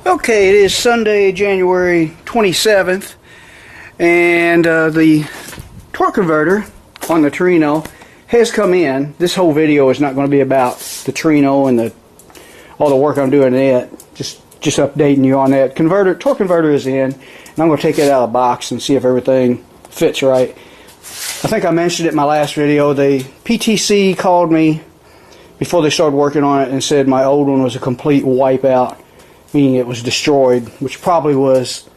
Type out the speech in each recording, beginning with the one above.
Okay, it is Sunday, January 27th, and the torque converter on the Torino has come in. This whole video is not going to be about the Torino and all the work I'm doing in it. Just updating you on that. Torque converter is in, and I'm going to take it out of the box and see if everything fits right. I think I mentioned it in my last video. The PTC called me before they started working on it and said my old one was a complete wipeout, meaning it was destroyed, which probably was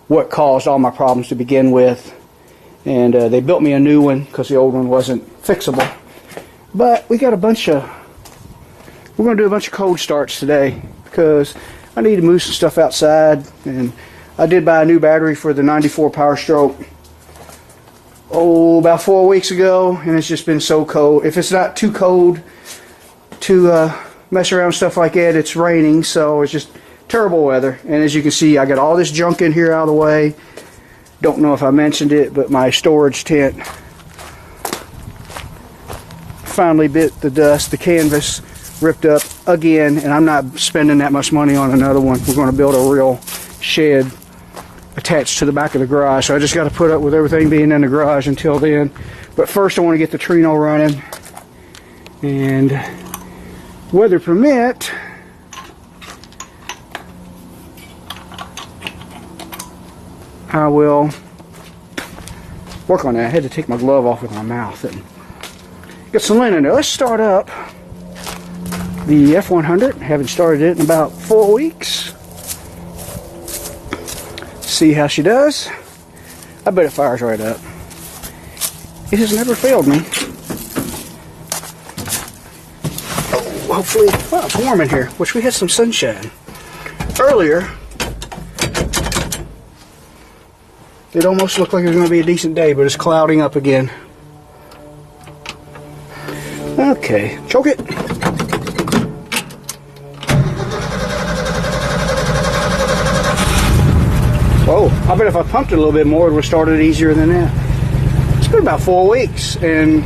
what caused all my problems to begin with. And they built me a new one because the old one wasn't fixable. But we got we're going to do a bunch of cold starts today because I need to move some stuff outside. And I did buy a new battery for the 94 Power Stroke about 4 weeks ago, and it's just been so cold. If it's not too cold to mess around with stuff like that, it's raining, so it's just terrible weather. And as you can see, I got all this junk in here out of the way. Don't know if I mentioned it, but my storage tent finally bit the dust. The canvas ripped up again, and I'm not spending that much money on another one. We're going to build a real shed attached to the back of the garage, so I just got to put up with everything being in the garage until then. But first I want to get the Torino running, and weather permit, I will work on that. I had to take my glove off with my mouth and get some lint in there. Let's start up the F100. Haven't started it in about 4 weeks. See how she does. I bet it fires right up. It has never failed me. Oh, hopefully, well, it's warm in here, which we had some sunshine earlier. It almost looked like it was going to be a decent day, but it's clouding up again. Okay, choke it. Whoa, I bet if I pumped it a little bit more, it would have started easier than that. It's been about 4 weeks, and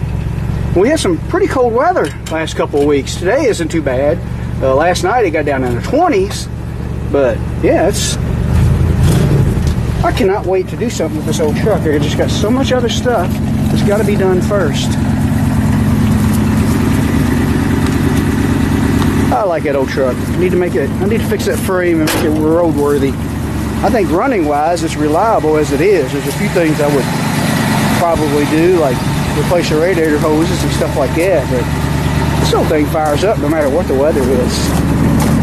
we had some pretty cold weather last couple of weeks. Today isn't too bad. Last night it got down in the 20s, but yeah, I cannot wait to do something with this old truck. I just got so much other stuff that's got to be done first. I like that old truck. I need to fix that frame and make it roadworthy. I think running-wise, it's reliable as it is. There's a few things I would probably do, like replace the radiator hoses and stuff like that, but this old thing fires up no matter what the weather is.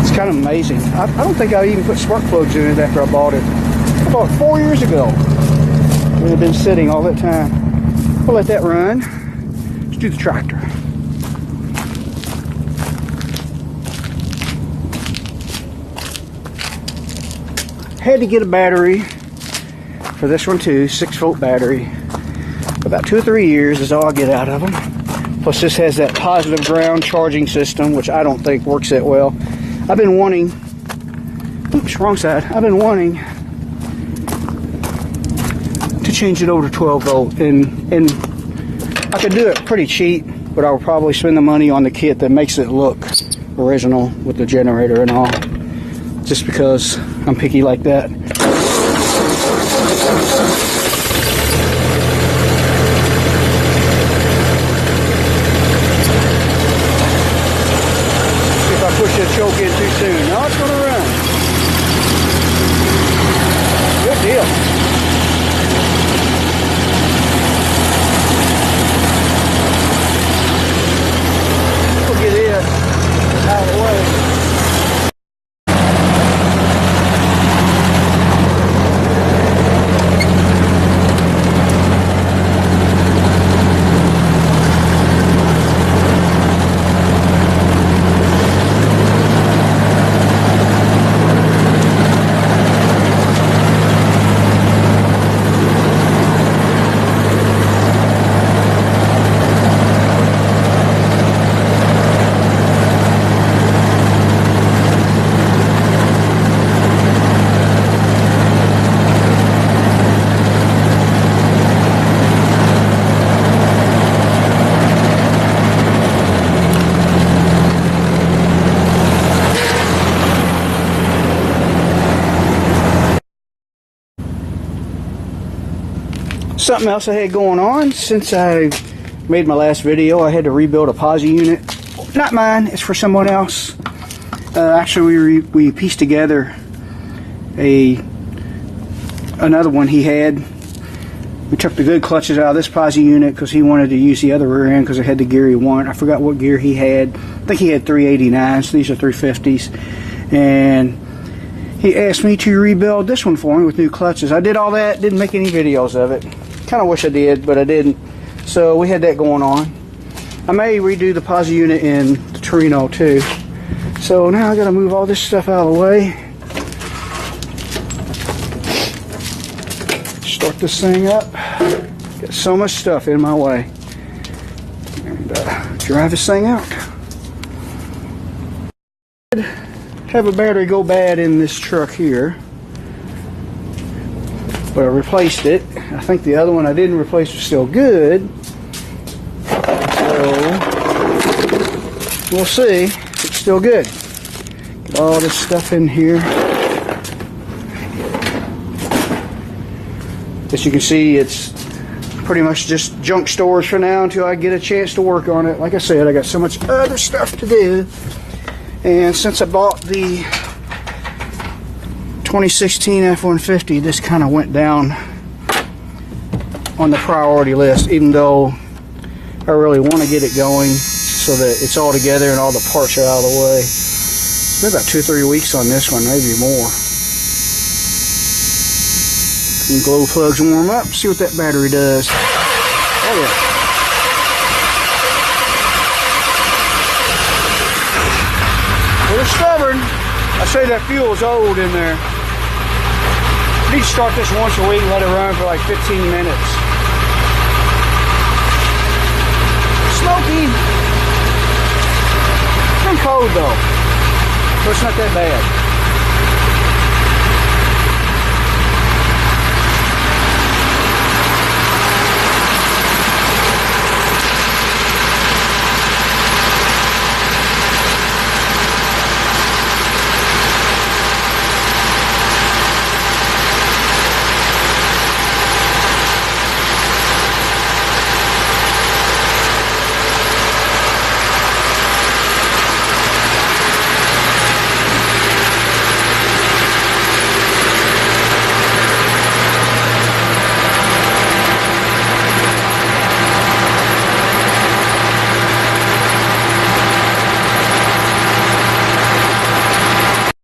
It's kind of amazing. I don't think I even put spark plugs in it after I bought it. I bought it 4 years ago. It had been sitting all that time. We'll let that run. Let's do the tractor. Had to get a battery for this one too, 6-volt battery. About 2 or 3 years is all I get out of them. Plus this has that positive ground charging system, which I don't think works that well. I've been wanting, oops, wrong side. I've been wanting to change it over to 12 volt, and I could do it pretty cheap, but I will probably spend the money on the kit that makes it look original with the generator and all, just because I'm picky like that. See if I push that choke in too soon. Now it's going to run. Good deal. We'll get it out of the way. Something else I had going on since I made my last video, I had to rebuild a posi unit. Not mine, it's for someone else. Actually, we pieced together another one he had. We took the good clutches out of this posi unit because he wanted to use the other rear end because it had the gear he wanted. I forgot what gear he had. I think he had 389s. These are 350s. And he asked me to rebuild this one for me with new clutches. I did all that. Didn't make any videos of it. Kind of wish I did, but I didn't. So we had that going on. I may redo the posi unit in the Torino too. So now I got to move all this stuff out of the way. Start this thing up. Got so much stuff in my way. And drive this thing out. Have a battery go bad in this truck here. But I replaced it. I think the other one I didn't replace was still good. So we'll see if it's still good. Get all this stuff in here. As you can see, it's pretty much just junk storage for now until I get a chance to work on it. Like I said, I got so much other stuff to do. And since I bought the 2016 F-150, this kind of went down on the priority list, even though I really want to get it going so that it's all together and all the parts are out of the way. It's been about 2 or 3 weeks on this one, maybe more. And glow plugs warm up, see what that battery does. Oh yeah. They're stubborn. I say that fuel's old in there. You need to start this once a week and let it run for like 15 minutes. Smoky. It's been cold though, so it's not that bad.